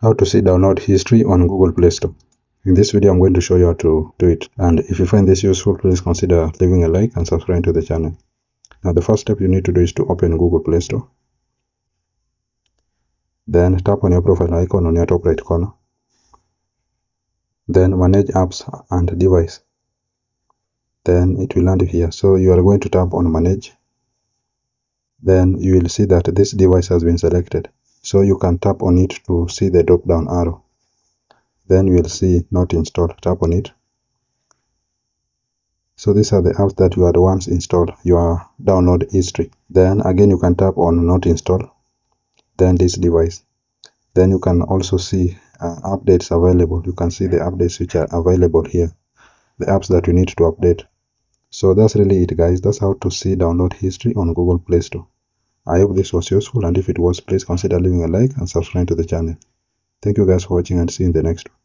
How to see download history on Google Play Store. In this video, I'm going to show you how to do it. And if you find this useful, please consider leaving a like and subscribing to the channel. Now, the first step you need to do is to open Google Play Store. Then tap on your profile icon on your top right corner. Then manage apps and device. Then it will land here. So you are going to tap on manage. Then you will see that this device has been selected. So you can tap on it to see the drop down arrow. Then you will see not installed. Tap on it. So these are the apps that you had once installed, your download history. Then again you can tap on not install. Then this device. Then you can also see updates available. You can see the updates which are available here. The apps that you need to update. So that's really it, guys. That's how to see download history on Google Play Store. I hope this was useful, and if it was, please consider leaving a like and subscribe to the channel. Thank you guys for watching, and see you in the next one.